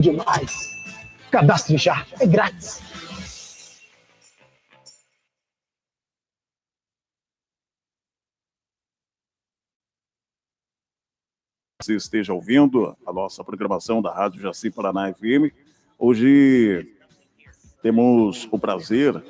demais. Cadastre já, é grátis. Você esteja ouvindo a nossa programação da Rádio Jaci Paraná FM. Hoje temos o prazer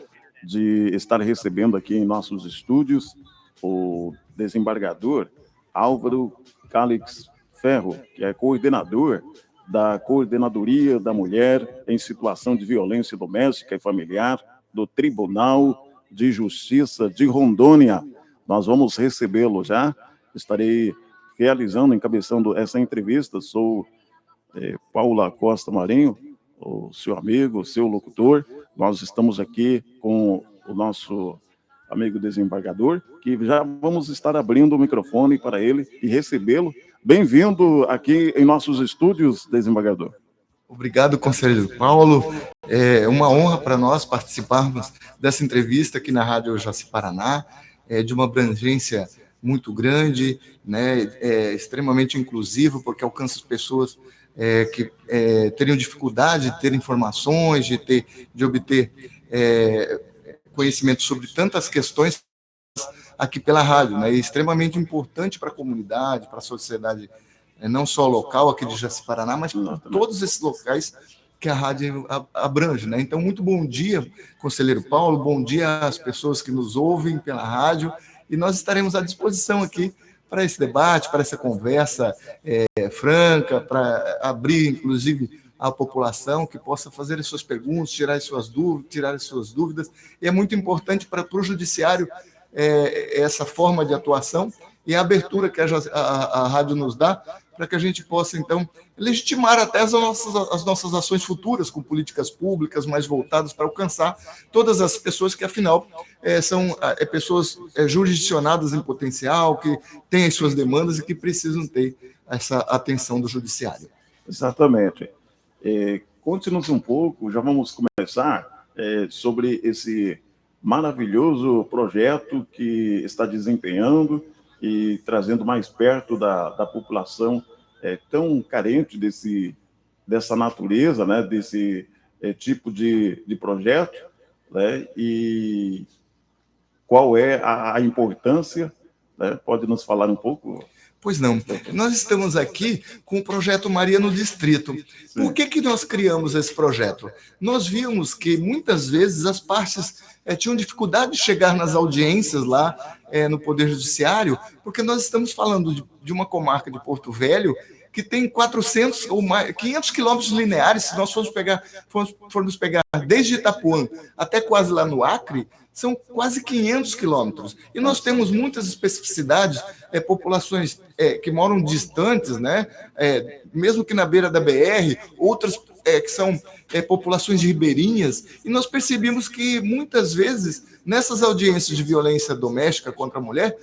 de estar recebendo aqui em nossos estúdios o desembargador Álvaro Calix Ferro, que é coordenador da Coordenadoria da Mulher em Situação de Violência Doméstica e Familiar do Tribunal de Justiça de Rondônia. Nós vamos recebê-lo já. Estarei realizando, encabeçando essa entrevista. Sou Paula Costa Marinho, o seu amigo, o seu locutor. Nós estamos aqui com o nosso amigo desembargador, que já vamos estar abrindo o microfone para ele e recebê-lo. Bem-vindo aqui em nossos estúdios, desembargador. Obrigado, conselheiro Paulo. É uma honra para nós participarmos dessa entrevista aqui na Rádio Jaci Paraná, de uma abrangência muito grande, né, extremamente inclusivo, porque alcança as pessoas que teriam dificuldade de ter informações, de obter conhecimento sobre tantas questões aqui pela rádio, né? É extremamente importante para a comunidade, para a sociedade, não só local aqui de Jaci Paraná, mas para todos esses locais que a rádio abrange, né? Então, muito bom dia, conselheiro Paulo, bom dia às pessoas que nos ouvem pela rádio, e nós estaremos à disposição aqui para esse debate, para essa conversa franca, para abrir, inclusive, a população que possa fazer as suas perguntas, tirar as suas dúvidas. E é muito importante para o judiciário essa forma de atuação e a abertura que a rádio nos dá para que a gente possa, então, legitimar até as nossas ações futuras com políticas públicas mais voltadas para alcançar todas as pessoas que, afinal, são pessoas jurisdicionadas em potencial, que têm as suas demandas e que precisam ter essa atenção do judiciário. Exatamente. Conte-nos um pouco, já vamos começar, sobre esse maravilhoso projeto que está desempenhando e trazendo mais perto da população tão carente dessa natureza, né, desse tipo de projeto, né, e qual é a importância, né? Pode nos falar um pouco? Pois não. Nós estamos aqui com o projeto Maria no Distrito. Sim. Por que nós criamos esse projeto? Nós vimos que, muitas vezes, as partes tinham dificuldade de chegar nas audiências lá no Poder Judiciário, porque nós estamos falando de uma comarca de Porto Velho que tem 400 ou mais, 500 quilômetros lineares. Se nós formos pegar desde Itapuã até quase lá no Acre, são quase 500 quilômetros. E nós temos muitas especificidades, populações que moram distantes, né? Mesmo que na beira da BR, outras que são populações ribeirinhas, e nós percebemos que, muitas vezes, nessas audiências de violência doméstica contra a mulher,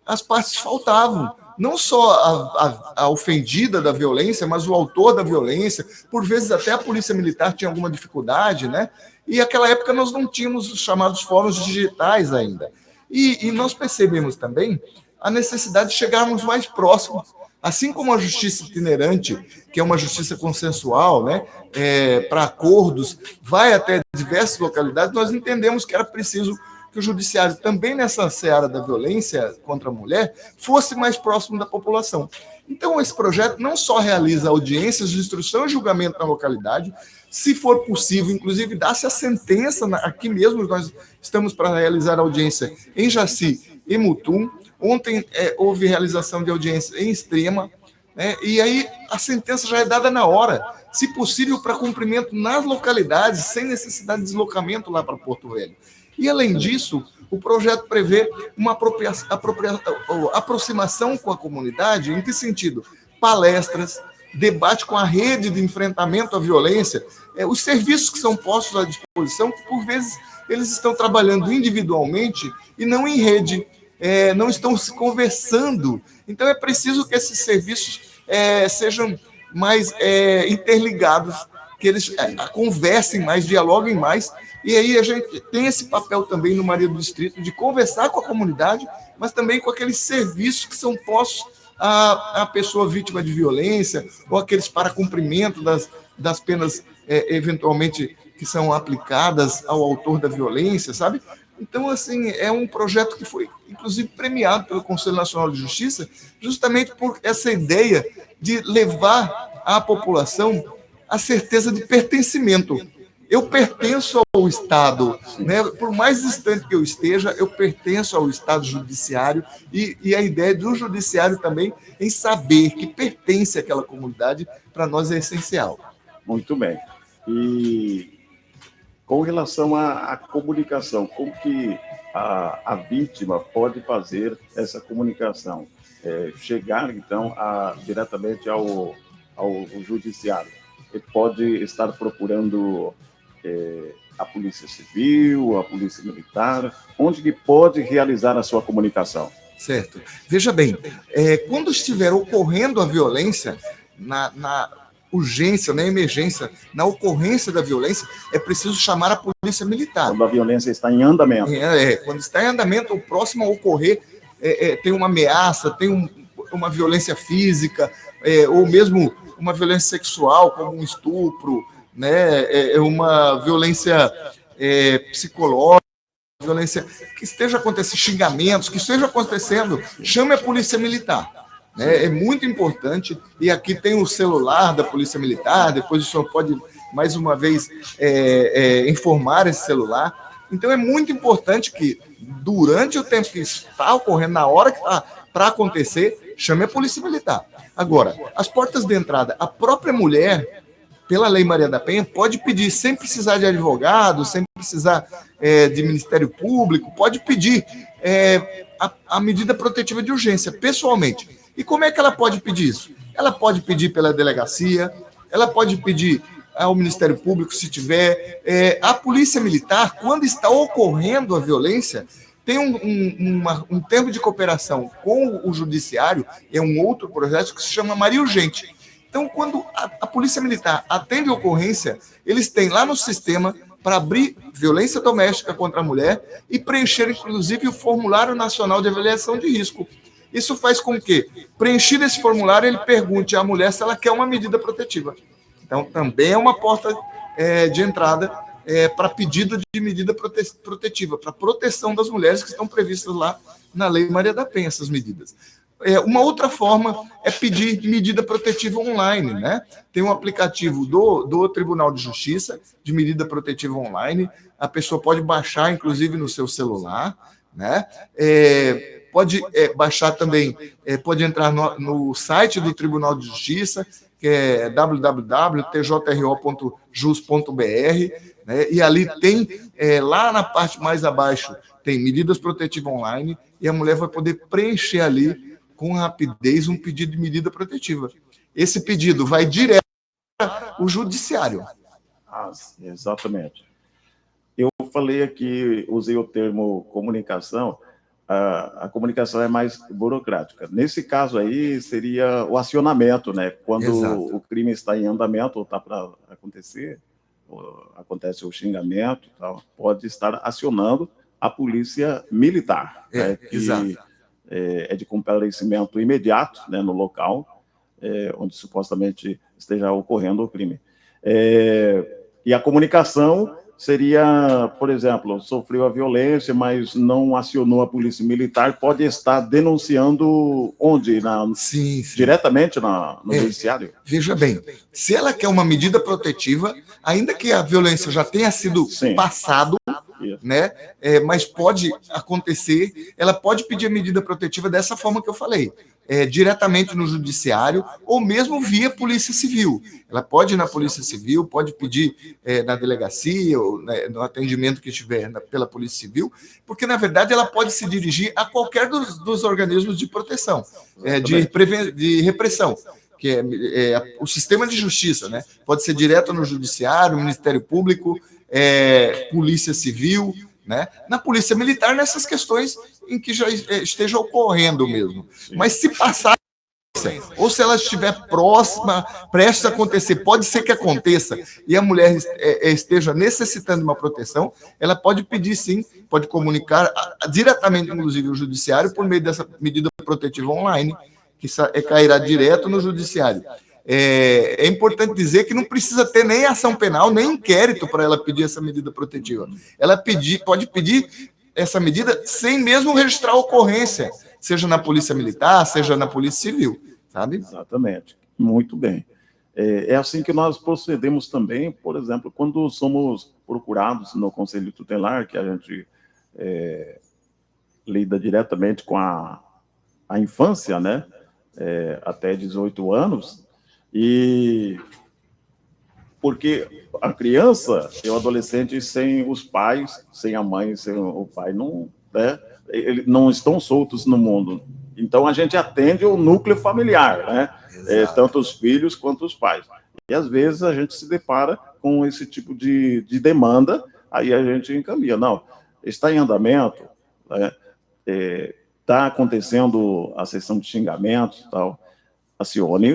as partes faltavam. Não só a ofendida da violência, mas o autor da violência. Por vezes até a polícia militar tinha alguma dificuldade, né? E naquela época nós não tínhamos os chamados fóruns digitais ainda. E nós percebemos também a necessidade de chegarmos mais próximos. Assim como a justiça itinerante, que é uma justiça consensual, né, para acordos, vai até diversas localidades, nós entendemos que era preciso que o judiciário, também nessa seara da violência contra a mulher, fosse mais próximo da população. Então, esse projeto não só realiza audiências de instrução e julgamento na localidade, se for possível, inclusive, dá-se a sentença, aqui mesmo nós estamos para realizar audiência em Jaci e Mutum. Ontem houve realização de audiência em Extrema, né, e aí a sentença já é dada na hora, se possível, para cumprimento nas localidades, sem necessidade de deslocamento lá para Porto Velho. E, além disso, o projeto prevê uma aproximação com a comunidade. Em que sentido? Palestras, debate com a rede de enfrentamento à violência, os serviços que são postos à disposição, que, por vezes, eles estão trabalhando individualmente e não em rede, não estão se conversando. Então, é preciso que esses serviços sejam mais interligados, que eles conversem mais, dialoguem mais. E aí a gente tem esse papel também no Maria do Distrito de conversar com a comunidade, mas também com aqueles serviços que são postos à pessoa vítima de violência, ou aqueles para cumprimento das penas, eventualmente, que são aplicadas ao autor da violência, sabe? Então, assim, é um projeto que foi, inclusive, premiado pelo Conselho Nacional de Justiça, justamente por essa ideia de levar à população a certeza de pertencimento. Eu pertenço ao Estado, né? Por mais distante que eu esteja, eu pertenço ao Estado judiciário e a ideia do judiciário também em saber que pertence àquela comunidade, para nós é essencial. Muito bem. E com relação à comunicação, como que a vítima pode fazer essa comunicação? Chegar, então, diretamente ao judiciário. Ele pode estar procurando a Polícia Civil, a Polícia Militar, onde que pode realizar a sua comunicação? Certo. Veja bem, quando estiver ocorrendo a violência, na urgência, na emergência, na ocorrência da violência, é preciso chamar a Polícia Militar. Quando a violência está em andamento. Quando está em andamento, o próximo a ocorrer tem uma ameaça, tem uma violência física, ou mesmo uma violência sexual, como um estupro, né? Uma violência psicológica, violência que esteja acontecendo, xingamentos, que esteja acontecendo, chame a Polícia Militar. É muito importante, e aqui tem o celular da Polícia Militar, depois o senhor pode, mais uma vez, informar esse celular. Então, é muito importante que, durante o tempo que está ocorrendo, na hora que está para acontecer, chame a Polícia Militar. Agora, as portas de entrada, a própria mulher, pela Lei Maria da Penha, pode pedir, sem precisar de advogado, sem precisar de Ministério Público, pode pedir a medida protetiva de urgência, pessoalmente. E como é que ela pode pedir isso? Ela pode pedir pela delegacia, ela pode pedir ao Ministério Público, se tiver. A Polícia Militar, quando está ocorrendo a violência, tem um tempo de cooperação com o Judiciário, é um outro projeto que se chama Maria Urgente. Então, quando a Polícia Militar atende a ocorrência, eles têm lá no sistema para abrir violência doméstica contra a mulher e preencher, inclusive, o Formulário Nacional de Avaliação de Risco. Isso faz com que, preenchido esse formulário, ele pergunte à mulher se ela quer uma medida protetiva. Então, também é uma porta de entrada para pedido de medida protetiva, para proteção das mulheres que estão previstas lá na Lei Maria da Penha, essas medidas. Uma outra forma é pedir medida protetiva online, né? Tem um aplicativo do Tribunal de Justiça de medida protetiva online, a pessoa pode baixar, inclusive, no seu celular, né? Pode baixar também, pode entrar no site do Tribunal de Justiça, que é www.tjro.jus.br, né? E ali tem, lá na parte mais abaixo, tem medidas protetivas online, e a mulher vai poder preencher ali, com rapidez, um pedido de medida protetiva. Esse pedido vai direto para o Judiciário. Exatamente. Eu falei aqui, usei o termo comunicação, a comunicação é mais burocrática. Nesse caso aí, seria o acionamento, né? Quando Exato. o crime está em andamento, ou está para acontecer, acontece o xingamento, tal, pode estar acionando a Polícia Militar, né? Exato. É de comparecimento imediato, né, no local onde supostamente esteja ocorrendo o crime. E a comunicação seria, por exemplo, sofreu a violência, mas não acionou a Polícia Militar, pode estar denunciando onde? Sim. Diretamente no Judiciário? Veja bem, se ela quer uma medida protetiva, ainda que a violência já tenha sido passado, né? Mas pode acontecer, ela pode pedir a medida protetiva dessa forma que eu falei, diretamente no Judiciário, ou mesmo via Polícia Civil. Ela pode ir na Polícia Civil, pode pedir na delegacia, ou no atendimento que estiver pela Polícia Civil, porque, na verdade, ela pode se dirigir a qualquer dos organismos de proteção, de repressão, que é o sistema de justiça, né? Pode ser direto no Judiciário, Ministério Público, Polícia Civil, né? Na Polícia Militar, nessas questões em que já esteja ocorrendo mesmo. Mas se passar, ou se ela estiver próxima, prestes a acontecer, pode ser que aconteça, e a mulher esteja necessitando de uma proteção, ela pode pedir sim, pode comunicar diretamente, inclusive, ao Judiciário, por meio dessa medida protetiva online, que cairá direto no Judiciário. É importante dizer que não precisa ter nem ação penal, nem inquérito para ela pedir essa medida protetiva. Ela pode pedir essa medida sem mesmo registrar a ocorrência, seja na Polícia Militar, seja na Polícia Civil, sabe? Exatamente. Muito bem. É assim que nós procedemos também, por exemplo, quando somos procurados no Conselho Tutelar, que a gente lida diretamente com a infância, né? Até 18 anos, e porque a criança e o adolescente sem os pais, sem a mãe, sem o pai, não, né? Eles não estão soltos no mundo. Então, a gente atende o núcleo familiar, né? Tanto os filhos quanto os pais. E, às vezes, a gente se depara com esse tipo de demanda, aí a gente encaminha. Não, está em andamento, né? Está acontecendo a sessão de xingamentos e tal, acione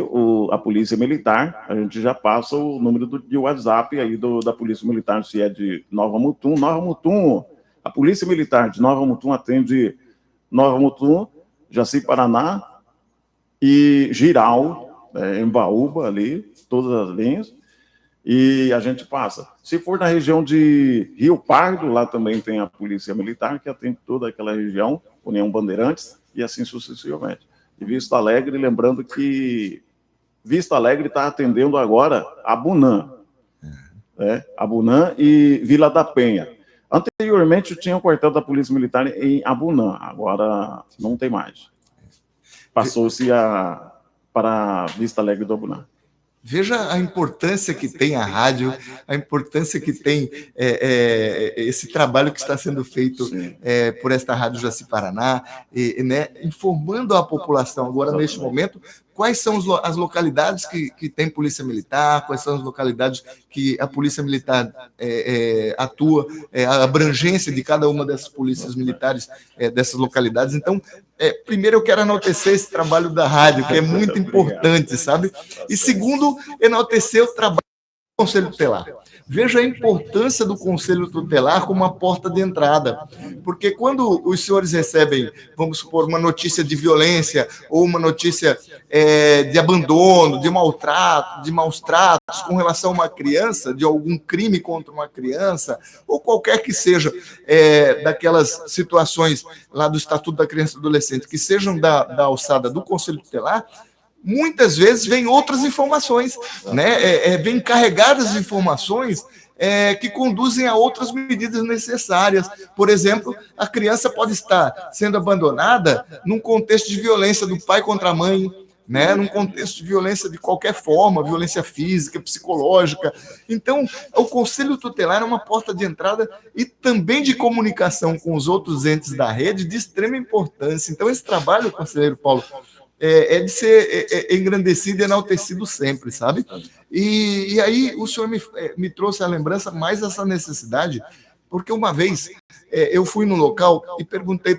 a Polícia Militar, a gente já passa o número de WhatsApp aí da Polícia Militar, se é de Nova Mutum. A Polícia Militar de Nova Mutum atende Nova Mutum, Jaci Paraná e Giral, Embaúba ali, todas as linhas, e a gente passa. Se for na região de Rio Pardo, lá também tem a Polícia Militar, que atende toda aquela região, União Bandeirantes, e assim sucessivamente. E Vista Alegre, lembrando que Vista Alegre está atendendo agora Abunã, Abunã e Vila da Penha. Anteriormente tinha o quartel da Polícia Militar em Abunã, agora não tem mais. Passou-se para Vista Alegre do Abunã. Veja a importância que tem a rádio, a importância que tem esse trabalho que está sendo feito por esta Rádio Jaci Paraná, né, informando a população agora, neste momento, quais são as localidades que tem Polícia Militar, quais são as localidades que a Polícia Militar atua, a abrangência de cada uma dessas polícias militares dessas localidades. Então, primeiro eu quero enaltecer esse trabalho da rádio, que é muito importante, sabe? E segundo, enaltecer o trabalho do Conselho Tutelar. Veja a importância do Conselho Tutelar como uma porta de entrada, porque quando os senhores recebem, vamos supor, uma notícia de violência ou uma notícia de abandono, de maltrato, de maus tratos com relação a uma criança, de algum crime contra uma criança, ou qualquer que seja daquelas situações lá do Estatuto da Criança e do Adolescente, que sejam da alçada do Conselho Tutelar, muitas vezes vem outras informações, né? Vem carregadas de informações que conduzem a outras medidas necessárias. Por exemplo, a criança pode estar sendo abandonada num contexto de violência do pai contra a mãe, né? Num contexto de violência de qualquer forma, violência física, psicológica. Então, o Conselho Tutelar é uma porta de entrada e também de comunicação com os outros entes da rede de extrema importância. Então, esse trabalho, conselheiro Paulo, de ser engrandecido e enaltecido sempre, sabe? E aí o senhor me trouxe a lembrança mais essa necessidade, porque uma vez eu fui no local e perguntei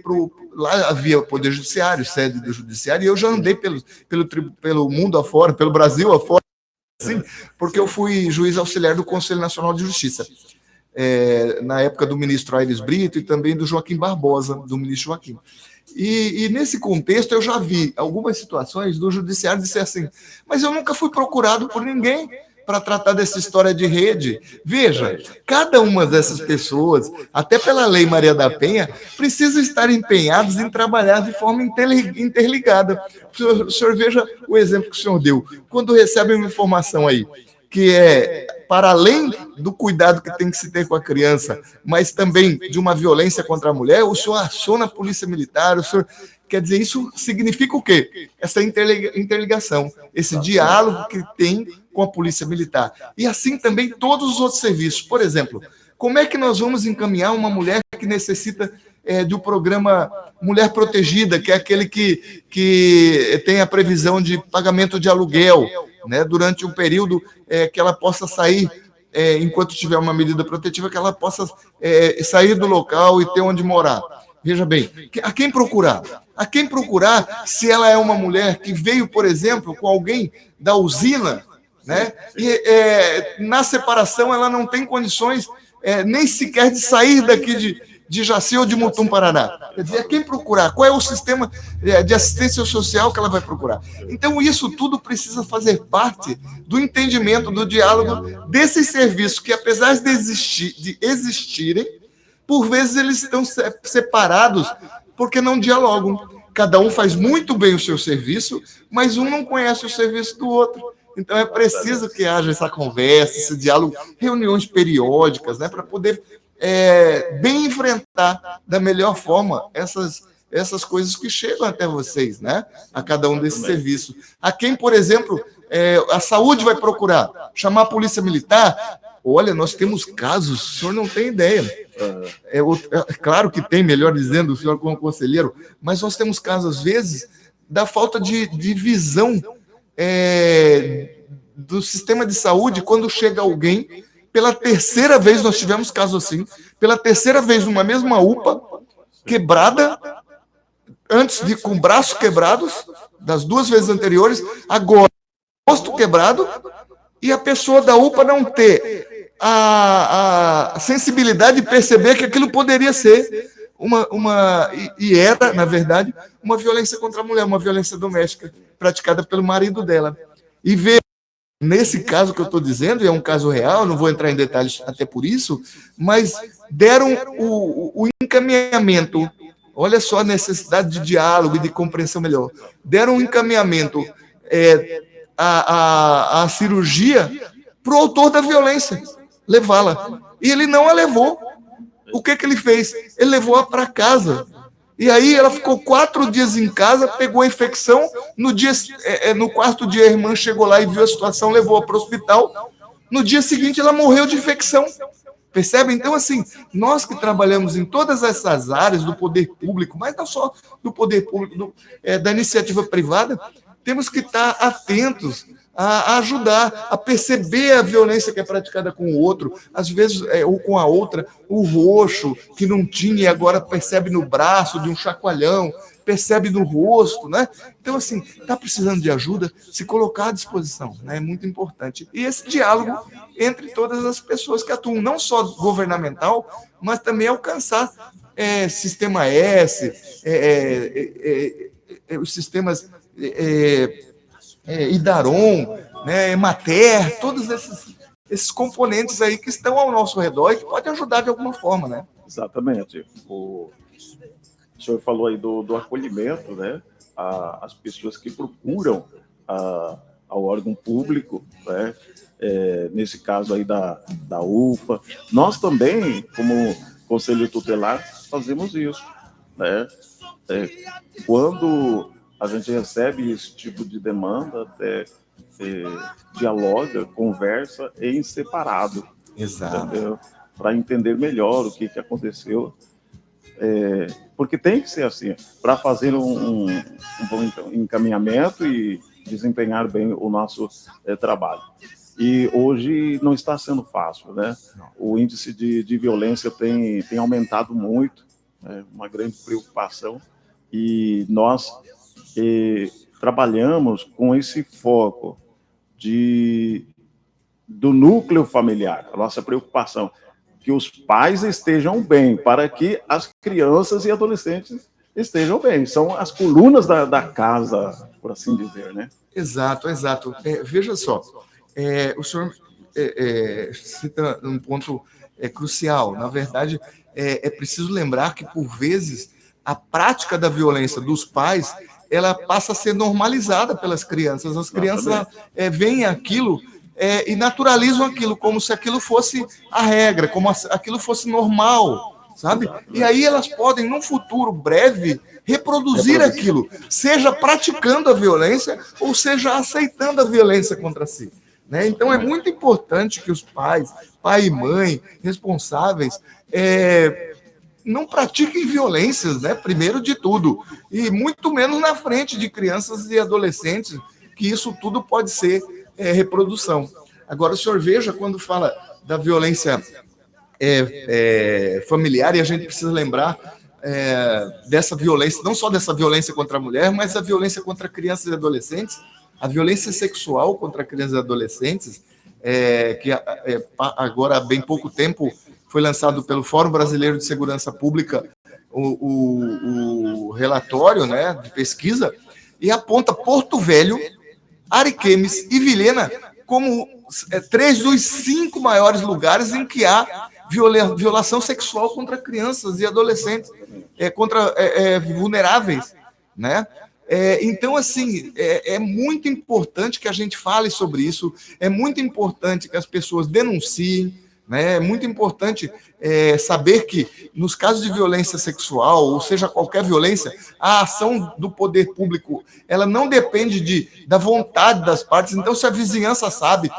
lá havia o Poder Judiciário, sede do Judiciário, e eu já andei pelo mundo afora, pelo Brasil afora, assim, porque eu fui juiz auxiliar do Conselho Nacional de Justiça, na época do ministro Aires Brito e também do Joaquim Barbosa, do ministro Joaquim. E nesse contexto eu já vi algumas situações do judiciário dizer assim, mas eu nunca fui procurado por ninguém para tratar dessa história de rede. Veja, cada uma dessas pessoas, até pela Lei Maria da Penha, precisa estar empenhados em trabalhar de forma interligada. O senhor veja o exemplo que o senhor deu. Quando recebe uma informação aí, que para além do cuidado que tem que se ter com a criança, mas também de uma violência contra a mulher, o senhor aciona a Polícia Militar, o senhor... Quer dizer, isso significa o quê? Essa interligação, esse diálogo que tem com a Polícia Militar. E assim também todos os outros serviços. Por exemplo, como é que nós vamos encaminhar uma mulher que necessita do programa Mulher Protegida, que é aquele que tem a previsão de pagamento de aluguel, né, durante um período que ela possa sair, enquanto tiver uma medida protetiva, que ela possa sair do local e ter onde morar. Veja bem, a quem procurar? A quem procurar se ela é uma mulher que veio, por exemplo, com alguém da usina, né? E na separação ela não tem condições nem sequer de sair daqui de Jaci ou de Mutum, Paraná. Quer dizer, quem procurar? Qual é o sistema de assistência social que ela vai procurar? Então, isso tudo precisa fazer parte do entendimento, do diálogo desses serviços que, apesar de existirem, por vezes eles estão separados porque não dialogam. Cada um faz muito bem o seu serviço, mas um não conhece o serviço do outro. Então, é preciso que haja essa conversa, esse diálogo, reuniões periódicas, né, para poder bem enfrentar da melhor forma essas coisas que chegam até vocês, né, a cada um desses serviços. A quem, por exemplo, a saúde vai procurar? Chamar a polícia militar? Olha, nós temos casos, o senhor não tem ideia. Claro que tem, melhor dizendo, o senhor como conselheiro, mas nós temos casos, às vezes, da falta de visão do sistema de saúde quando chega alguém, pela terceira vez, nós tivemos casos assim, pela terceira vez numa mesma UPA, quebrada, antes com braços quebrados, das 2 vezes anteriores, agora, rosto quebrado, e a pessoa da UPA não ter a sensibilidade de perceber que aquilo poderia ser e era, na verdade, uma violência contra a mulher, uma violência doméstica praticada pelo marido dela. E ver, nesse caso que eu estou dizendo, e é um caso real, não vou entrar em detalhes até por isso, mas deram o encaminhamento, olha só a necessidade de diálogo e de compreensão melhor, deram um encaminhamento a cirurgia para o autor da violência, levá-la. E ele não a levou. O que ele fez? Ele levou-a para casa. E aí ela ficou 4 dias em casa, pegou a infecção, no 4º dia a irmã chegou lá e viu a situação, levou-a para o hospital. No dia seguinte ela morreu de infecção. Percebe? Então, assim, nós que trabalhamos em todas essas áreas do poder público, mas não só do poder público, da iniciativa privada, temos que estar atentos a ajudar a perceber a violência que é praticada com o outro, às vezes, ou com a outra, o roxo que não tinha e agora percebe no braço de um chacoalhão, percebe no rosto, né? Então, assim, está precisando de ajuda, se colocar à disposição, né? É muito importante. E esse diálogo entre todas as pessoas que atuam, não só governamental, mas também alcançar sistema S, os sistemas Idaron, né, Emater, todos esses componentes aí que estão ao nosso redor e que podem ajudar de alguma forma, né? Exatamente. O senhor falou aí do acolhimento, né? As pessoas que procuram ao órgão público, né? Nesse caso aí da UPA. Nós também, como Conselho Tutelar, fazemos isso, né? Quando a gente recebe esse tipo de demanda, até dialoga, conversa em separado. Exato. Para entender melhor o que aconteceu. Porque tem que ser assim, para fazer um bom encaminhamento e desempenhar bem o nosso trabalho. E hoje não está sendo fácil, né? O índice de violência tem aumentado muito, uma grande preocupação, e nós trabalhamos com esse foco do núcleo familiar, a nossa preocupação, que os pais estejam bem, para que as crianças e adolescentes estejam bem. São as colunas da casa, por assim dizer, né? Exato. Veja só, o senhor cita um ponto crucial. Na verdade, é preciso lembrar que, por vezes, a prática da violência dos pais ela passa a ser normalizada pelas crianças. As crianças veem aquilo e naturalizam aquilo como se aquilo fosse a regra, como aquilo fosse normal, sabe? E aí elas podem, num futuro breve, reproduzir aquilo, seja praticando a violência ou seja aceitando a violência contra si, né? Então é muito importante que os pai e mãe, responsáveis, não pratiquem violências, né? Primeiro de tudo, e muito menos na frente de crianças e adolescentes, que isso tudo pode ser reprodução. Agora, o senhor veja, quando fala da violência familiar, e a gente precisa lembrar dessa violência, não só dessa violência contra a mulher, mas a violência contra crianças e adolescentes, a violência sexual contra crianças e adolescentes, que agora há bem pouco tempo foi lançado pelo Fórum Brasileiro de Segurança Pública o relatório, né, de pesquisa, e aponta Porto Velho, Ariquemes e Vilhena como 3 dos 5 maiores lugares em que há violação sexual contra crianças e adolescentes, contra vulneráveis, né? Então, assim, é muito importante que a gente fale sobre isso, é muito importante que as pessoas denunciem, né? É muito importante saber que, nos casos de violência sexual, ou seja, qualquer violência, a ação do poder público ela não depende da vontade das partes. Então, se a vizinhança sabe,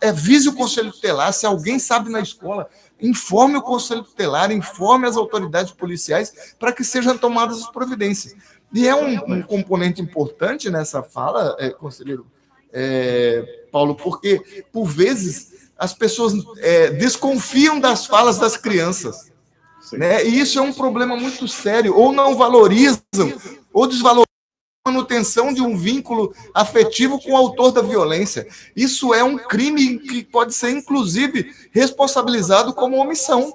avise o Conselho Tutelar. Se alguém sabe na escola, informe o Conselho Tutelar, informe as autoridades policiais para que sejam tomadas as providências. E é um componente importante nessa fala, conselheiro Paulo, porque, por vezes, as pessoas desconfiam das falas das crianças, né? E isso é um problema muito sério, ou não valorizam, ou desvalorizam a manutenção de um vínculo afetivo com o autor da violência. Isso é um crime que pode ser, inclusive, responsabilizado como omissão.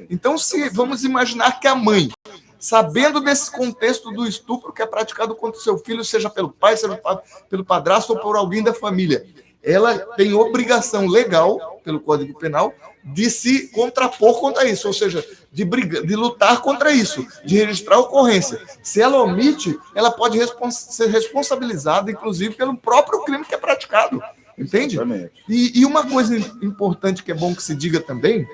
Então, vamos imaginar que a mãe, sabendo desse contexto do estupro que é praticado contra o seu filho, seja pelo pai, seja pelo padrasto ou por alguém da família, ela tem obrigação legal, pelo Código Penal, de se contrapor contra isso, ou seja, de lutar contra isso, de registrar a ocorrência. Se ela omite, ela pode ser responsabilizada, inclusive, pelo próprio crime que é praticado. Entende? E uma coisa importante que é bom que se diga também,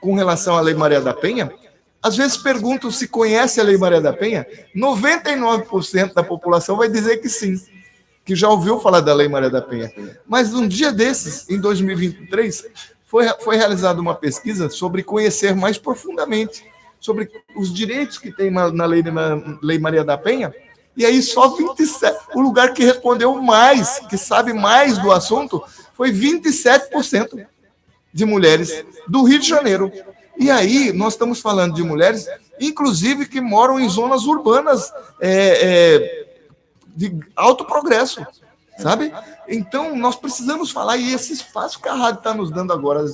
com relação à Lei Maria da Penha, às vezes perguntam se conhece a Lei Maria da Penha, 99% da população vai dizer que sim, que já ouviu falar da Lei Maria da Penha. Mas um dia desses, em 2023, foi realizada uma pesquisa sobre conhecer mais profundamente sobre os direitos que tem na Lei Maria da Penha, e aí só 27%, o lugar que respondeu mais, que sabe mais do assunto, foi 27% de mulheres do Rio de Janeiro. E aí nós estamos falando de mulheres, inclusive, que moram em zonas urbanas de alto progresso, sabe? Então, nós precisamos falar, e esse espaço que a rádio está nos dando agora,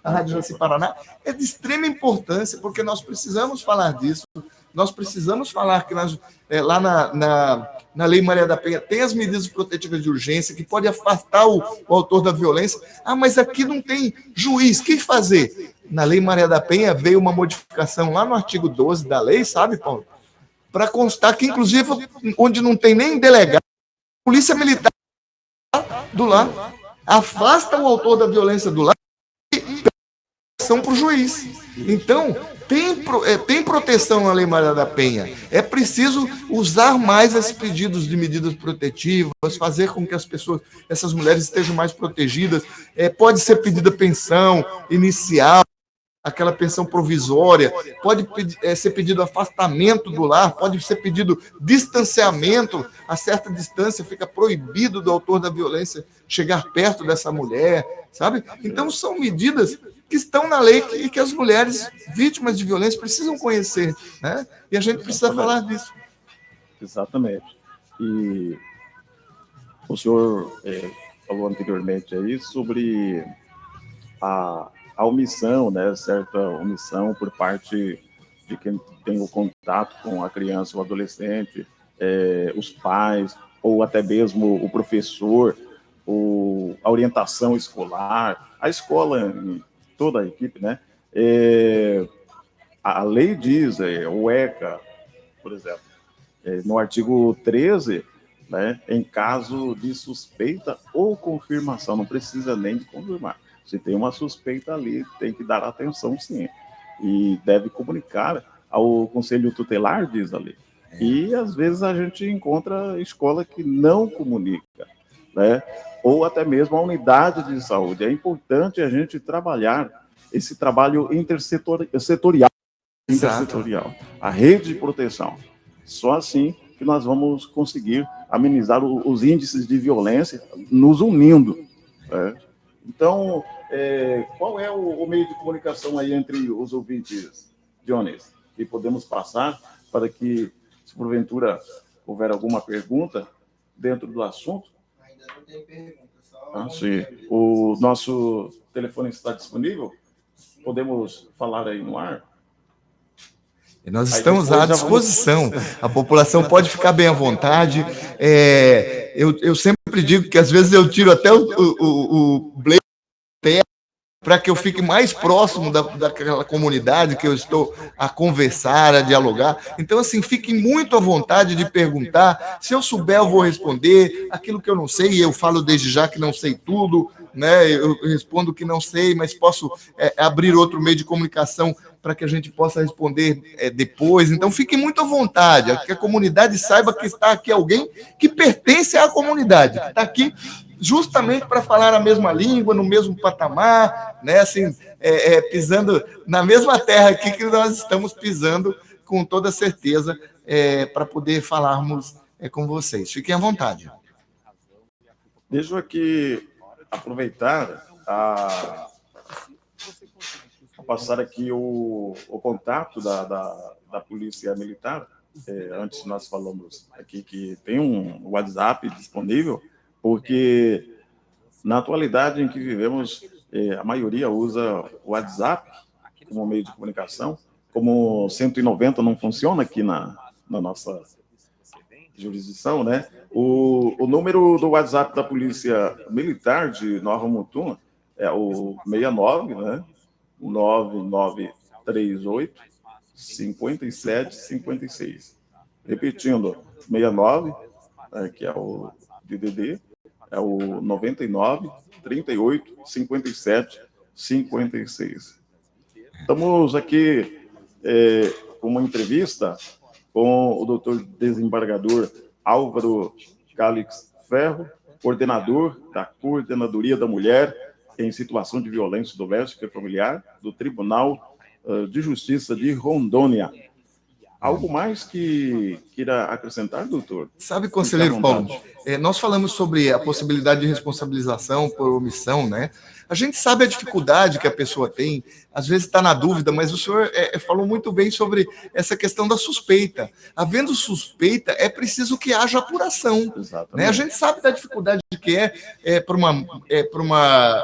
a Rádio Jaci Paraná, é de extrema importância, porque nós precisamos falar disso, nós precisamos falar que lá na Lei Maria da Penha tem as medidas protetivas de urgência, que pode afastar o autor da violência. Ah, mas aqui não tem juiz, o que fazer? Na Lei Maria da Penha veio uma modificação lá no artigo 12 da lei, sabe, Paulo? Para constar que, inclusive, onde não tem nem delegado, a polícia militar do lar afasta o autor da violência do lar e ação para o juiz. Então, tem proteção na Lei Maria da Penha. É preciso usar mais esses pedidos de medidas protetivas, fazer com que essas mulheres estejam mais protegidas. Pode ser pedida pensão inicial, aquela pensão provisória, pode ser pedido afastamento do lar, pode ser pedido distanciamento, a certa distância fica proibido do autor da violência chegar perto dessa mulher, sabe? Então, são medidas que estão na lei e que as mulheres vítimas de violência precisam conhecer, né? E a gente precisa falar disso. Exatamente. E o senhor falou anteriormente aí sobre a omissão, né, certa omissão por parte de quem tem o contato com a criança ou adolescente, os pais, ou até mesmo o professor, a orientação escolar, a escola, toda a equipe, né? A lei diz, o ECA, por exemplo, no artigo 13, né, em caso de suspeita ou confirmação, não precisa nem de confirmar. Se tem uma suspeita ali, tem que dar atenção, sim. E deve comunicar ao Conselho Tutelar, diz ali. E, às vezes, a gente encontra escola que não comunica, né? Ou até mesmo a unidade de saúde. É importante a gente trabalhar esse trabalho intersetorial, a rede de proteção. Só assim que nós vamos conseguir amenizar os índices de violência, nos unindo, né? Então, qual é o meio de comunicação aí entre os ouvintes, Jones, que podemos passar para que, se porventura houver alguma pergunta dentro do assunto? Ainda não tem pergunta, só... Sim. O nosso telefone está disponível? podemos falar aí no ar? E nós estamos à disposição. A população pode ficar bem à vontade. Eu sempre digo que às vezes eu tiro até o blazer para que eu fique mais próximo daquela comunidade que eu estou a conversar, a dialogar. Então, assim, fiquem muito à vontade de perguntar. Se eu souber, eu vou responder. Aquilo que eu não sei, eu falo desde já que não sei tudo, né? Eu respondo que não sei, mas posso abrir outro meio de comunicação para que a gente possa responder depois. Então, fiquem muito à vontade. Que a comunidade saiba que está aqui alguém que pertence à comunidade, que está aqui justamente para falar a mesma língua, no mesmo patamar, né? Assim, pisando na mesma terra aqui que nós estamos pisando, com toda certeza, para poder falarmos com vocês. Fiquem à vontade. Deixa eu aqui aproveitar a passar aqui o contato da Polícia Militar. Antes nós falamos aqui que tem um WhatsApp disponível, porque na atualidade em que vivemos, a maioria usa o WhatsApp como meio de comunicação. Como 190 não funciona aqui na nossa jurisdição, né? O número do WhatsApp da Polícia Militar de Nova Mutum é o 69, né? 9938 5756. Repetindo, 69, que é o DDD, é o 99 38 57 56. Estamos aqui com uma entrevista com o doutor desembargador Álvaro Calix Ferro, coordenador da Coordenadoria da Mulher em Situação de Violência Doméstica e Familiar do Tribunal de Justiça de Rondônia. Algo mais que queira acrescentar, doutor? Sabe, conselheiro Paulo, nós falamos sobre a possibilidade de responsabilização por omissão, né? A gente sabe a dificuldade que a pessoa tem, às vezes está na dúvida, mas o senhor falou muito bem sobre essa questão da suspeita. Havendo suspeita, é preciso que haja apuração. Né? A gente sabe da dificuldade que para uma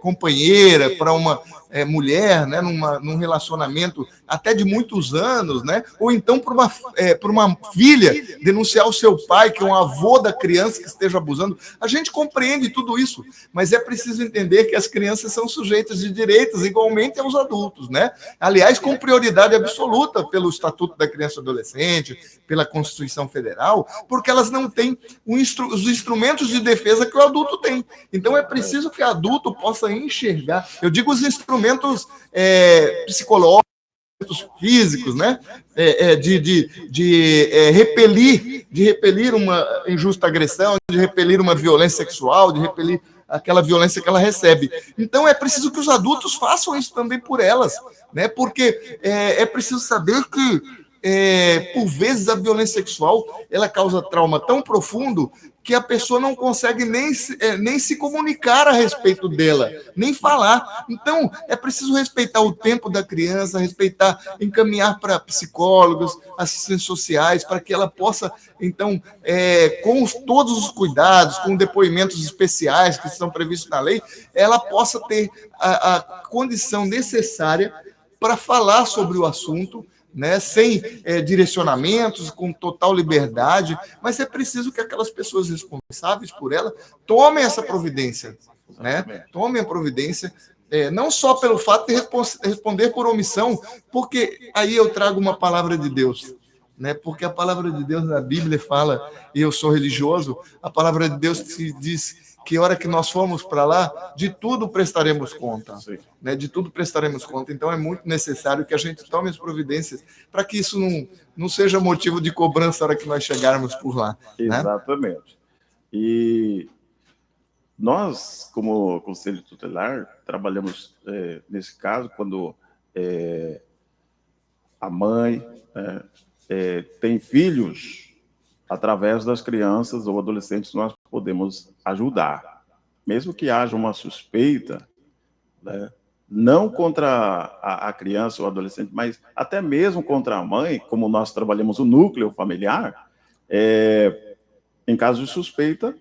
companheira, para uma mulher, né, num relacionamento até de muitos anos, né, ou então para uma filha denunciar o seu pai, que é um avô da criança que esteja abusando. A gente compreende tudo isso, mas é preciso entender que as crianças são sujeitas de direitos igualmente aos adultos, né? Aliás, com prioridade absoluta pelo Estatuto da Criança e do Adolescente, pela Constituição Federal, porque elas não têm os instrumentos de defesa que o adulto tem. Então é preciso que o adulto possa enxergar, eu digo os instrumentos psicológicos, físicos, né? De repelir uma injusta agressão, de repelir uma violência sexual, de repelir aquela violência que ela recebe. Então é preciso que os adultos façam isso também por elas, né? Porque é preciso saber que por vezes a violência sexual ela causa trauma tão profundo que a pessoa não consegue nem se comunicar a respeito dela, nem falar. Então, é preciso respeitar o tempo da criança, encaminhar para psicólogos, assistentes sociais, para que ela possa, então, com todos os cuidados, com depoimentos especiais que estão previstos na lei, ela possa ter a condição necessária para falar sobre o assunto, né, sem direcionamentos, com total liberdade, mas é preciso que aquelas pessoas responsáveis por ela tomem essa providência, né? Tomem a providência, não só pelo fato de responder por omissão, porque aí eu trago uma palavra de Deus, né? Porque a palavra de Deus na Bíblia fala, e eu sou religioso, a palavra de Deus diz que a hora que nós formos para lá, de tudo prestaremos conta, né? De tudo prestaremos conta. Então é muito necessário que a gente tome as providências para que isso não seja motivo de cobrança na hora que nós chegarmos por lá. Exatamente. Né? E nós, como Conselho Tutelar, trabalhamos nesse caso quando a mãe tem filhos. Através das crianças ou adolescentes, nós podemos ajudar. Mesmo que haja uma suspeita, né, não contra a criança ou adolescente, mas até mesmo contra a mãe, como nós trabalhamos o núcleo familiar, em caso de suspeita,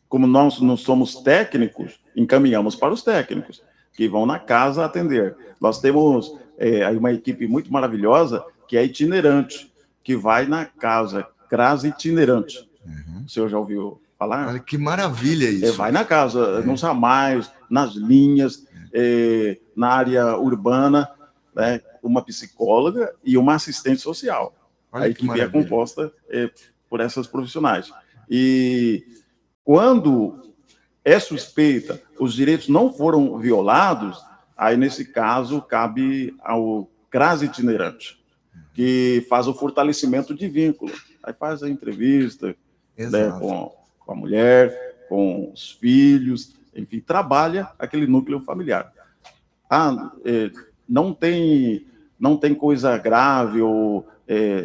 como nós não somos técnicos, encaminhamos para os técnicos. que vão na casa atender. Nós temos aí uma equipe muito maravilhosa, que é itinerante, que vai na casa, CRAS itinerante. O senhor já ouviu falar? Olha que maravilha isso. Vai na casa, nos ramais, nas linhas, na área urbana, né, uma psicóloga e uma assistente social. Olha a que equipe maravilha. é composta por essas profissionais. E quando é suspeita, os direitos não foram violados, aí, nesse caso, cabe ao CRAS itinerante, que faz o fortalecimento de vínculo. Aí faz a entrevista, né, com a mulher, com os filhos, enfim, trabalha aquele núcleo familiar. Não tem coisa grave, ou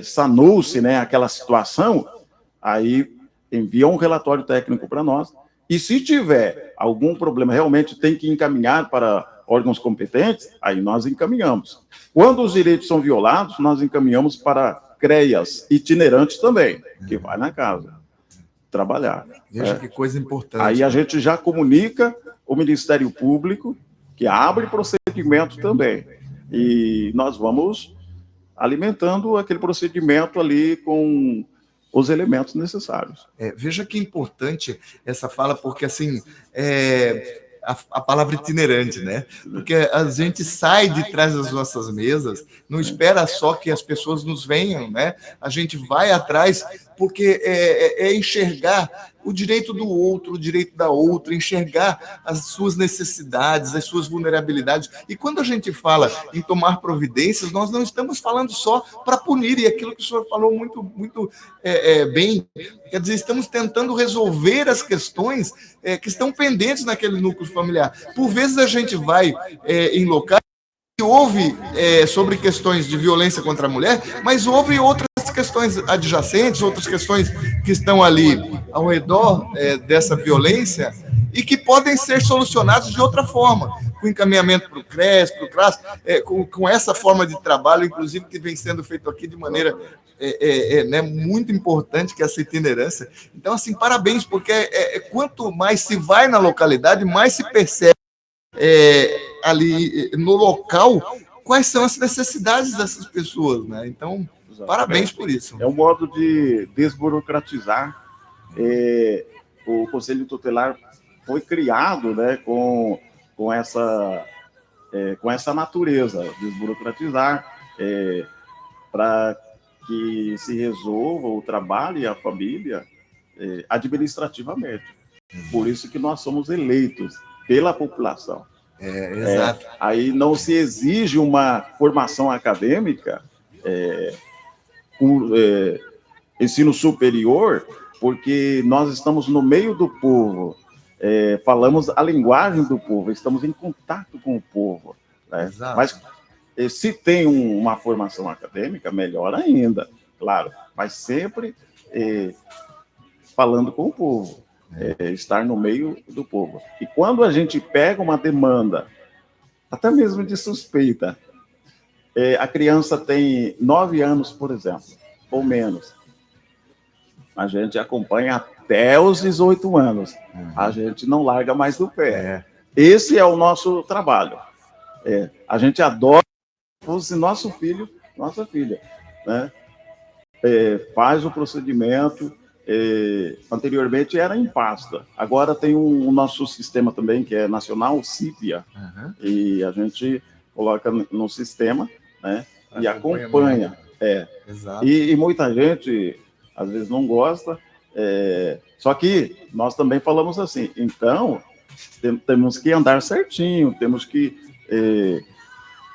sanou-se, né, aquela situação, aí envia um relatório técnico para nós, e se tiver algum problema, realmente tem que encaminhar para órgãos competentes, aí nós encaminhamos. Quando os direitos são violados, nós encaminhamos para CREAS itinerantes também, que vai na casa trabalhar. Veja que coisa importante. Aí a gente já comunica o Ministério Público, que abre procedimento também. E nós vamos alimentando aquele procedimento ali com os elementos necessários. Veja que importante essa fala, porque assim, a palavra itinerante, né? Porque a gente sai de trás das nossas mesas, não espera só que as pessoas nos venham, né? A gente vai atrás, porque é enxergar o direito do outro, o direito da outra, enxergar as suas necessidades, as suas vulnerabilidades. E quando a gente fala em tomar providências, nós não estamos falando só para punir, e aquilo que o senhor falou muito, muito bem, quer dizer, estamos tentando resolver as questões que estão pendentes naquele núcleo familiar. Por vezes a gente vai em locais que houve sobre questões de violência contra a mulher, mas houve outras questões adjacentes, outras questões que estão ali ao redor dessa violência e que podem ser solucionadas de outra forma, com encaminhamento para o CRES, para o CRAS, com essa forma de trabalho, inclusive, que vem sendo feito aqui de maneira muito importante, que é essa itinerância. Então, assim, parabéns, porque quanto mais se vai na localidade, mais se percebe ali no local quais são as necessidades dessas pessoas, né? Então, parabéns por isso. É um modo de desburocratizar. O Conselho Tutelar foi criado, né, com essa natureza, desburocratizar, para que se resolva o trabalho e a família administrativamente. Por isso que nós somos eleitos pela população. Exato. Aí não se exige uma formação acadêmica, ensino superior, porque nós estamos no meio do povo, falamos a linguagem do povo, estamos em contato com o povo. Né? Mas se tem uma formação acadêmica, melhor ainda, claro, mas sempre falando com o povo, estar no meio do povo. E quando a gente pega uma demanda, até mesmo de suspeita, a criança tem 9 anos, por exemplo, ou menos, a gente acompanha até os 18 anos. A gente não larga mais do pé. Esse é o nosso trabalho. A gente adora se fosse nosso filho, nossa filha. Né? Faz o procedimento. Anteriormente era em pasta. Agora tem o nosso sistema também, que é nacional, o CIPIA. E a gente coloca no sistema, né? E acompanha. Exato. E muita gente, às vezes, não gosta. Só que nós também falamos assim, então, temos que andar certinho, temos que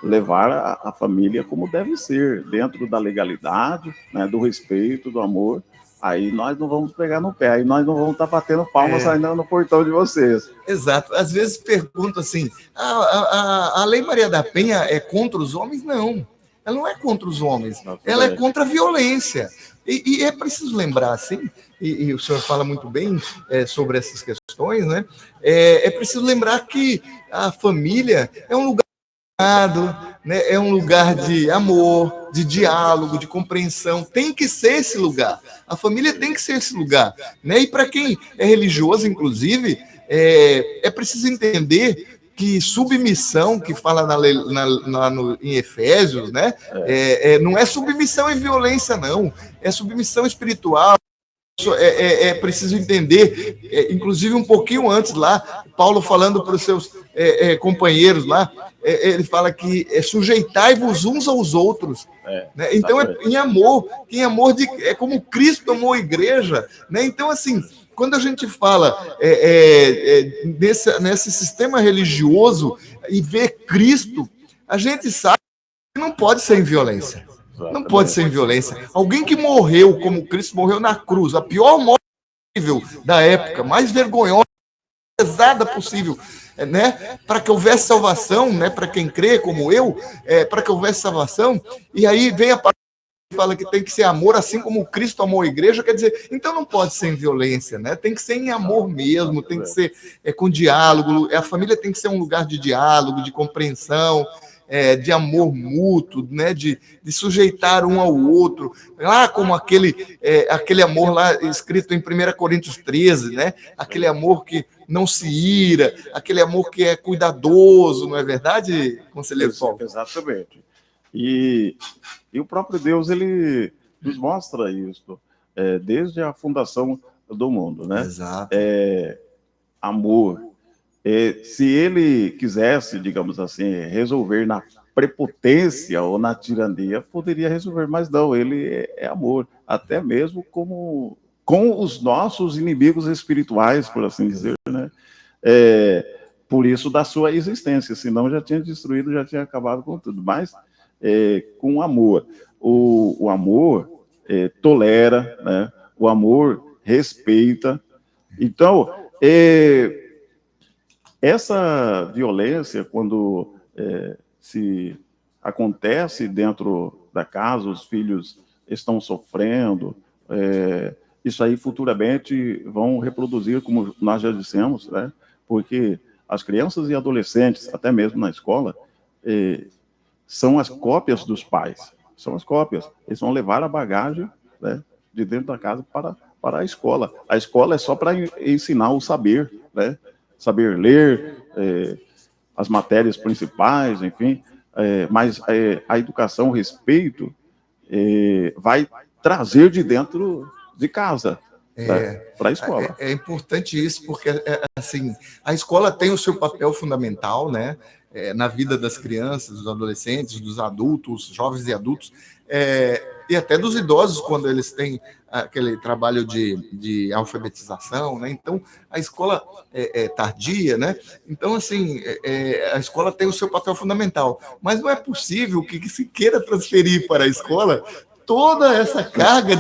levar a família como deve ser, dentro da legalidade, né, do respeito, do amor. Aí nós não vamos pegar no pé, aí nós não vamos estar batendo palmas ainda no portão de vocês. Exato. Às vezes pergunto assim, a Lei Maria da Penha é contra os homens? Não, ela não é contra os homens, ela é contra a violência. E é preciso lembrar, assim, e o senhor fala muito bem sobre essas questões, né? É preciso lembrar que a família é um lugar, né? É um lugar de amor, de diálogo, de compreensão. Tem que ser esse lugar. A família tem que ser esse lugar, né? E para quem é religioso, inclusive, é preciso entender que submissão, que fala em Efésios, né? Não é submissão e violência, não. É submissão espiritual. É preciso entender, inclusive um pouquinho antes lá, Paulo falando para os seus companheiros lá, ele fala que sujeitai-vos uns aos outros. Né? Então, em amor, é como Cristo amou a igreja. Né? Então, assim, quando a gente fala nesse sistema religioso e vê Cristo, a gente sabe que não pode ser em violência. Não pode ser em violência. Alguém que morreu como Cristo morreu na cruz, a pior morte possível da época, mais vergonhosa, pesada possível, né? Para que houvesse salvação, né? Para quem crê como eu, para que houvesse salvação. E aí vem a parte que fala que tem que ser amor, assim como Cristo amou a igreja, quer dizer, então não pode ser em violência, né? Tem que ser em amor mesmo, tem que ser com diálogo, a família tem que ser um lugar de diálogo, de compreensão, de amor mútuo, né? de sujeitar um ao outro, lá como aquele amor lá escrito em 1 Coríntios 13, né? Aquele amor que não se ira, aquele amor que é cuidadoso, não é verdade, conselheiro Paulo? Exatamente. E o próprio Deus, ele nos mostra isso, desde a fundação do mundo, né? Exato. Amor. Se ele quisesse, digamos assim, resolver na prepotência ou na tirania, poderia resolver, mas não, ele é amor, até mesmo com os nossos inimigos espirituais, por assim dizer, né? Por isso da sua existência, senão já tinha destruído, já tinha acabado com tudo, mas com amor. O amor tolera, né? O amor respeita. Então, essa violência, quando se acontece dentro da casa, os filhos estão sofrendo, isso aí futuramente vão reproduzir, como nós já dissemos, né? Porque as crianças e adolescentes, até mesmo na escola, são as cópias dos pais, são as cópias. Eles vão levar a bagagem, né, de dentro da casa para a escola. A escola é só para ensinar o saber, né? Saber ler, as matérias principais, enfim, mas a educação, o respeito, vai trazer de dentro de casa, né, para a escola. É importante isso, porque assim, a escola tem o seu papel fundamental, né, na vida das crianças, dos adolescentes, dos adultos, jovens e adultos, e até dos idosos, quando eles têm aquele trabalho de alfabetização, né? Então, a escola tardia, né? Então, assim, a escola tem o seu papel fundamental, mas não é possível que se queira transferir para a escola toda essa carga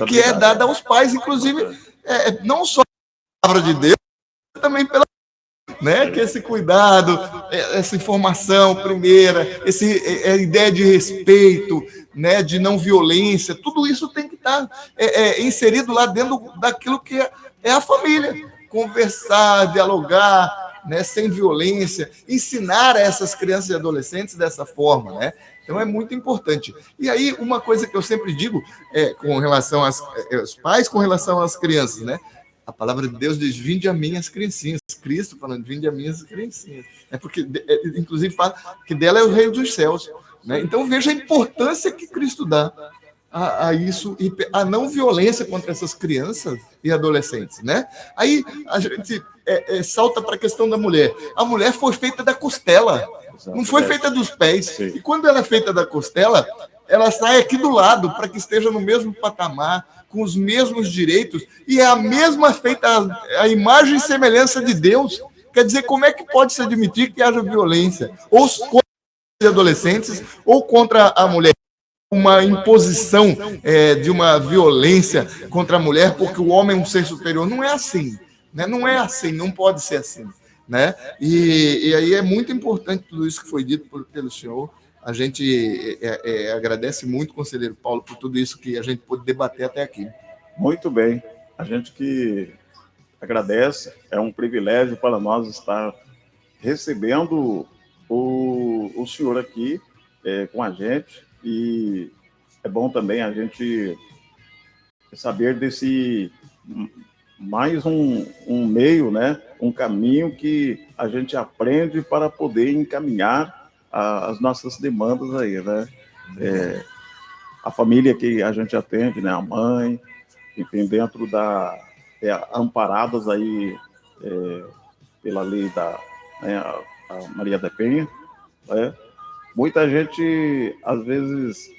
que é dada aos pais, inclusive, não só a palavra de Deus, mas também pela, né? Que esse cuidado, essa informação primeira, a ideia de respeito, né? De não violência, tudo isso tem que estar inserido lá dentro daquilo que é a família. Conversar, dialogar, né? Sem violência, ensinar a essas crianças e adolescentes dessa forma, né? Então é muito importante. E aí, uma coisa que eu sempre digo com relação aos pais, com relação às crianças, né? A palavra de Deus diz: vinde a mim as criancinhas. Cristo falando: vinde a mim as criancinhas. Porque, inclusive, fala que dela é o reino dos céus. Né? Então, veja a importância que Cristo dá a isso, e a não violência contra essas crianças e adolescentes. Né? Aí a gente salta para a questão da mulher. A mulher foi feita da costela, não foi feita dos pés. Sim. E quando ela é feita da costela, ela sai aqui do lado para que esteja no mesmo patamar, com os mesmos direitos, e é a mesma feita a imagem e semelhança de Deus. Quer dizer, como é que pode se admitir que haja violência? Ou contra os adolescentes, ou contra a mulher. Uma imposição de uma violência contra a mulher, porque o homem é um ser superior. Não é assim. Né? Não é assim, não pode ser assim. Né? E aí é muito importante tudo isso que foi dito pelo senhor. A gente agradece muito, conselheiro Paulo, por tudo isso que a gente pôde debater até aqui. Muito bem. A gente que agradece. É um privilégio para nós estar recebendo o senhor aqui com a gente. E é bom também a gente saber mais um meio, né? Um caminho que a gente aprende para poder encaminhar as nossas demandas aí, né? A família que a gente atende, né? A mãe, enfim, dentro amparadas aí pela lei né, a Maria da Penha, né? Muita gente, às vezes,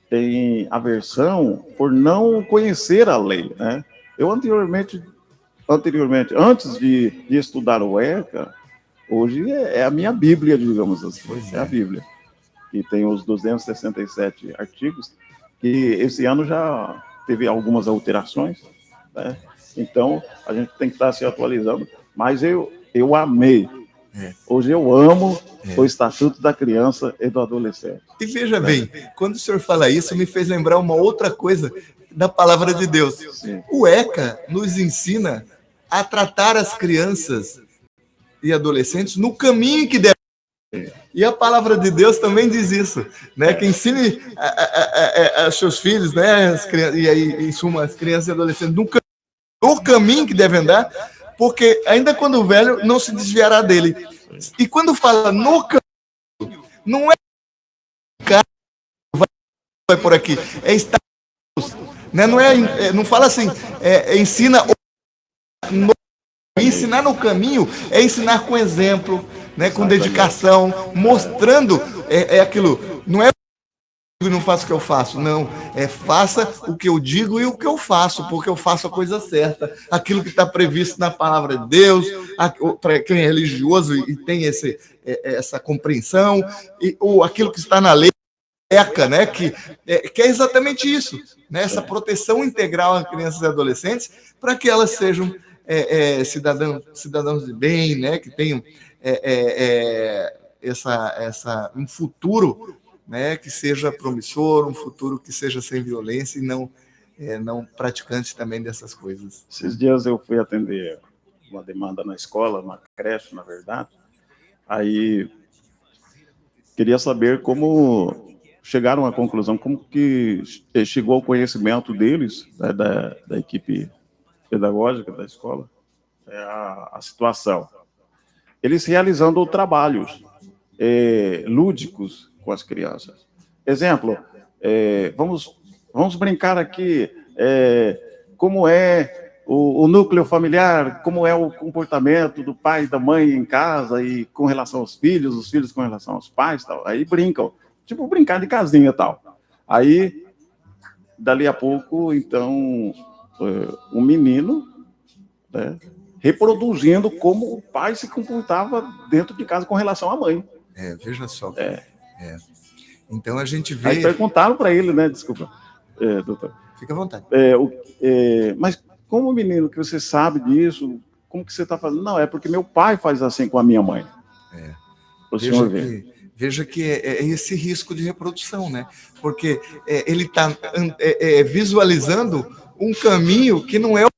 tem aversão por não conhecer a lei, né? Eu anteriormente, antes de estudar o ECA, hoje é a minha Bíblia, digamos assim, é a Bíblia, que tem os 267 artigos, que esse ano já teve algumas alterações, né? Então, a gente tem que estar se atualizando, mas eu amei. Hoje eu amo o Estatuto da Criança e do Adolescente. E veja bem, quando o senhor fala isso, me fez lembrar uma outra coisa da palavra de Deus. Sim. O ECA nos ensina a tratar as crianças e adolescentes no caminho que devem. E a palavra de Deus também diz isso, né? Que ensine a seus filhos, né? E aí, em suma, as crianças e adolescentes no caminho que devem andar, porque ainda quando velho não se desviará dele. E quando fala no caminho, não é vai por aqui, é estar, né? Não fala assim, ensina ensinar no caminho é ensinar com exemplo, né? Com dedicação, mostrando aquilo. Não é não faço o que eu faço, não. Faça o que eu digo e o que eu faço, porque eu faço a coisa certa. Aquilo que está previsto na palavra de Deus, para quem é religioso e tem essa compreensão, ou aquilo que está na lei, né? Que é exatamente isso, né? Essa proteção integral às crianças e adolescentes, para que elas sejam cidadãos de bem, né? Que tenham um futuro, né, que seja promissor, um futuro que seja sem violência e não praticante também dessas coisas. Esses dias eu fui atender uma demanda na escola, na creche, na verdade. Aí queria saber como chegaram à conclusão, como que chegou ao conhecimento deles, né, da equipe pedagógica da escola, a situação. Eles realizando trabalhos lúdicos com as crianças. Exemplo, vamos brincar aqui como é o núcleo familiar, como é o comportamento do pai e da mãe em casa e com relação aos filhos, os filhos com relação aos pais, tal. Aí brincam, tipo brincar de casinha e tal. Aí, dali a pouco, então, um menino, né, reproduzindo como o pai se comportava dentro de casa com relação à mãe. Veja só. Então a gente vê. Aí perguntaram para ele, né? Desculpa, doutor. Fica à vontade. Mas como menino que você sabe disso, como que você está fazendo? Não, é porque meu pai faz assim com a minha mãe. O senhor vê. Veja que é esse risco de reprodução, né? Porque ele está visualizando um caminho que não é o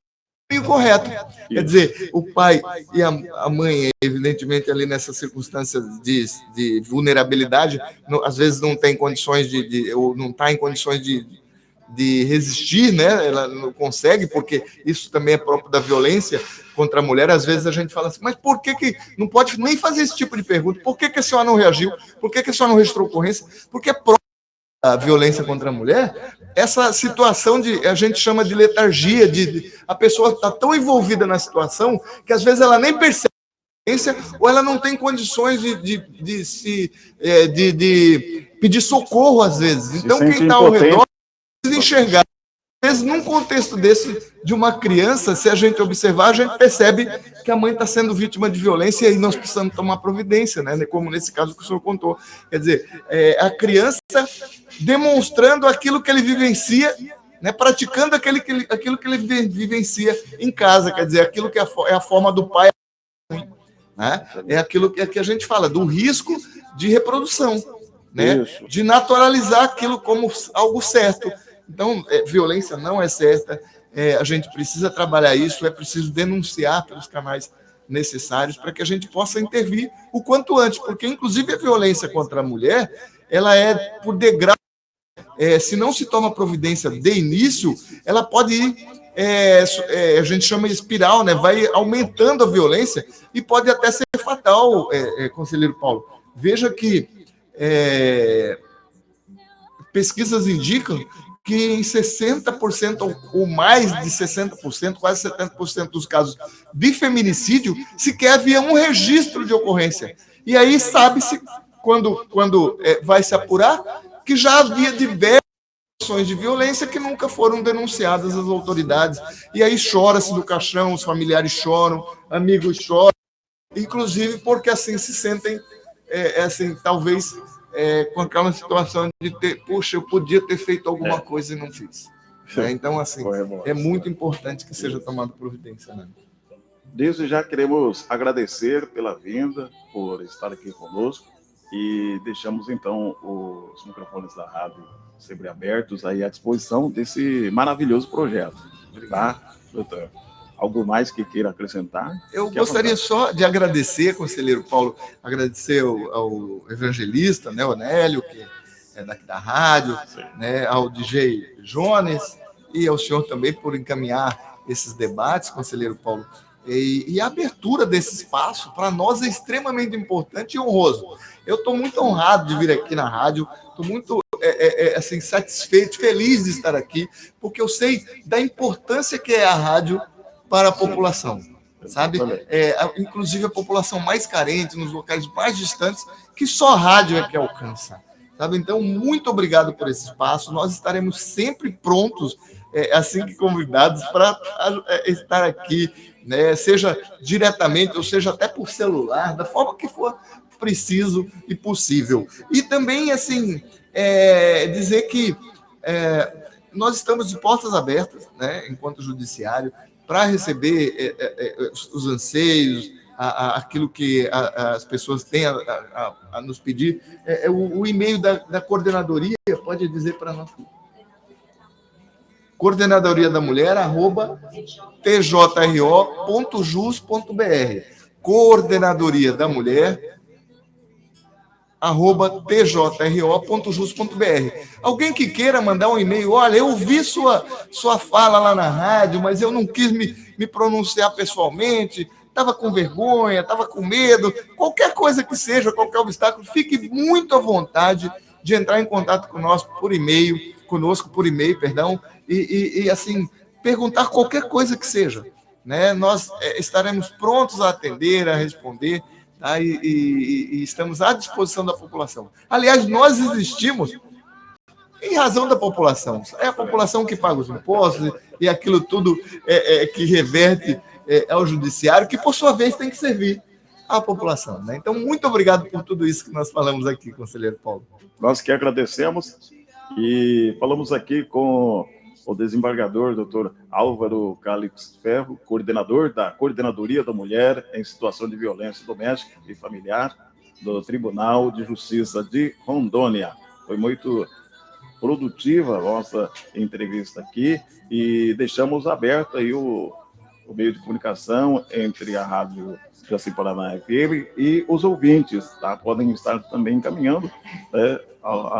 caminho correto. Quer dizer, o pai e a mãe, evidentemente, ali nessas circunstâncias de vulnerabilidade, às vezes não tem condições ou não está em condições de resistir, né? Ela não consegue, porque isso também é próprio da violência contra a mulher. Às vezes a gente fala assim, mas por que não pode nem fazer esse tipo de pergunta? Por que a senhora não reagiu? Por que a senhora não registrou ocorrência? Porque é próprio da violência contra a mulher, essa situação a gente chama de letargia, a pessoa está tão envolvida na situação que às vezes ela nem percebe a violência ou ela não tem condições de pedir socorro às vezes. Então quem está ao redor precisa enxergar. Às vezes, num contexto desse, de uma criança, se a gente observar, a gente percebe que a mãe está sendo vítima de violência e aí nós precisamos tomar providência, né? Como nesse caso que o senhor contou. Quer dizer, a criança demonstrando aquilo que ele vivencia, né? Praticando aquilo que ele vivencia em casa, quer dizer, aquilo que é a forma do pai, né? É aquilo que a gente fala, do risco de reprodução, né? De naturalizar aquilo como algo certo. Então, violência não é certa, a gente precisa trabalhar isso, é preciso denunciar pelos canais necessários para que a gente possa intervir o quanto antes, porque, inclusive, a violência contra a mulher, ela é por degrau, se não se toma providência de início, ela pode ir, a gente chama de espiral, né? Vai aumentando a violência e pode até ser fatal, conselheiro Paulo. Veja que pesquisas indicam que em 60% ou mais de 60%, quase 70% dos casos de feminicídio, sequer havia um registro de ocorrência. E aí sabe-se, quando vai se apurar, que já havia diversas ações de violência que nunca foram denunciadas às autoridades. E aí chora-se no caixão, os familiares choram, amigos choram, inclusive porque assim se sentem, talvez... com aquela situação de puxa, eu podia ter feito alguma coisa e não fiz. Então, assim, é muito importante que seja tomada providência, né? Desde já queremos agradecer pela vinda, por estar aqui conosco, e deixamos, então, os microfones da rádio sempre abertos aí à disposição desse maravilhoso projeto. Tá, doutor? Algo mais que queira acrescentar? Eu gostaria só de agradecer, conselheiro Paulo, agradecer ao evangelista, né, o Nélio, que é daqui da rádio, né, ao DJ Jones e ao senhor também por encaminhar esses debates, conselheiro Paulo. E a abertura desse espaço, para nós, é extremamente importante e honroso. Eu estou muito honrado de vir aqui na rádio, estou muito assim, satisfeito, feliz de estar aqui, porque eu sei da importância que é a rádio para a população, sabe? Inclusive a população mais carente, nos locais mais distantes, que só a rádio é que alcança, sabe? Então, muito obrigado por esse espaço. Nós estaremos sempre prontos, assim que convidados, para estar aqui, né? Seja diretamente, ou seja até por celular, da forma que for preciso e possível. E também, assim, dizer que nós estamos de portas abertas, né, enquanto judiciário, para receber os anseios, aquilo que as pessoas têm a nos pedir. O e-mail da coordenadoria, pode dizer para nós? Coordenadoria da Mulher, @tjro.jus.br. Coordenadoria da Mulher, @tjro.jus.br. Alguém que queira mandar um e-mail, olha, eu ouvi sua fala lá na rádio, mas eu não quis me pronunciar pessoalmente, estava com vergonha, estava com medo, qualquer coisa que seja, qualquer obstáculo, fique muito à vontade de entrar em contato conosco por e-mail, e assim, perguntar qualquer coisa que seja, né? Nós estaremos prontos a atender, a responder, tá? E estamos à disposição da população. Aliás, nós existimos em razão da população. É a população que paga os impostos e aquilo tudo que reverte ao judiciário, que, por sua vez, tem que servir à população, né? Então, muito obrigado por tudo isso que nós falamos aqui, conselheiro Paulo. Nós que agradecemos e falamos aqui com o desembargador, doutor Álvaro Calix Ferro, coordenador da Coordenadoria da Mulher em Situação de Violência Doméstica e Familiar do Tribunal de Justiça de Rondônia. Foi muito produtiva a nossa entrevista aqui e deixamos aberto aí o meio de comunicação entre a Rádio Jaci Paraná FM e os ouvintes, tá? Podem estar também encaminhando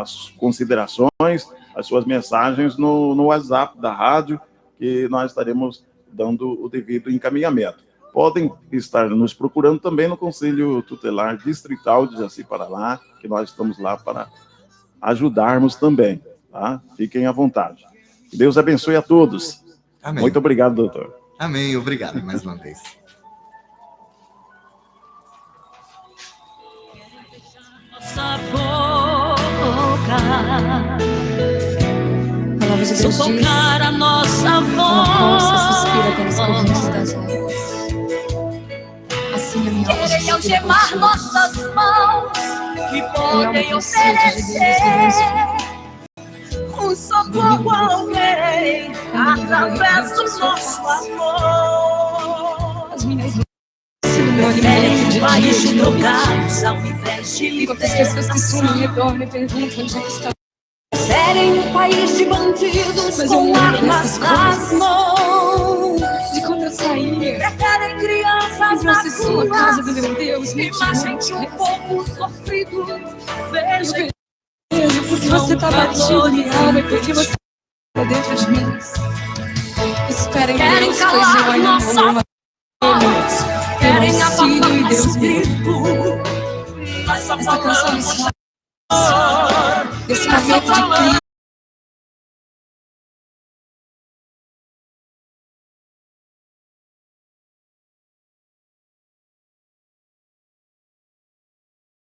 as considerações, as suas mensagens no WhatsApp da rádio, que nós estaremos dando o devido encaminhamento. Podem estar nos procurando também no Conselho Tutelar Distrital de Jaci Paraná, que nós estamos lá para ajudarmos também, tá? Fiquem à vontade. Que Deus abençoe a todos. Amém. Muito obrigado, doutor. Amém. Obrigado mais uma vez. Nossa boca, palavra de Deus diz, sufocar a nossa uma costa suspira pelas voz. correntes das águas. Assim a minha alma Querem suspira algemar por ti. nossas mãos, que Minha alma podem tem sede de Deus, oferecer um socorro a alguém através do nosso amor. As minhas Preferem um país de drogados ao invés de enquanto as pessoas que estão ao libertação. redor me perguntam onde é que está. Preferem um país de bandidos Mas eu com lembro armas dessas nas coisas. mãos. De quando eu saía Preferem crianças e nas trouxe sua casa do ruas. meu Deus, me Imagem de um povo sofrido. Veja vejo porque Se você tá batido, minha alma, é porque você tá dentro de mim. Espera em Querem Deus, pois eu calar ainda nossa não amo voz, querem eu auxílio abafar e Deus nosso me ouve. grito. Mas só Esta canção me falamos salva desse momento de crise.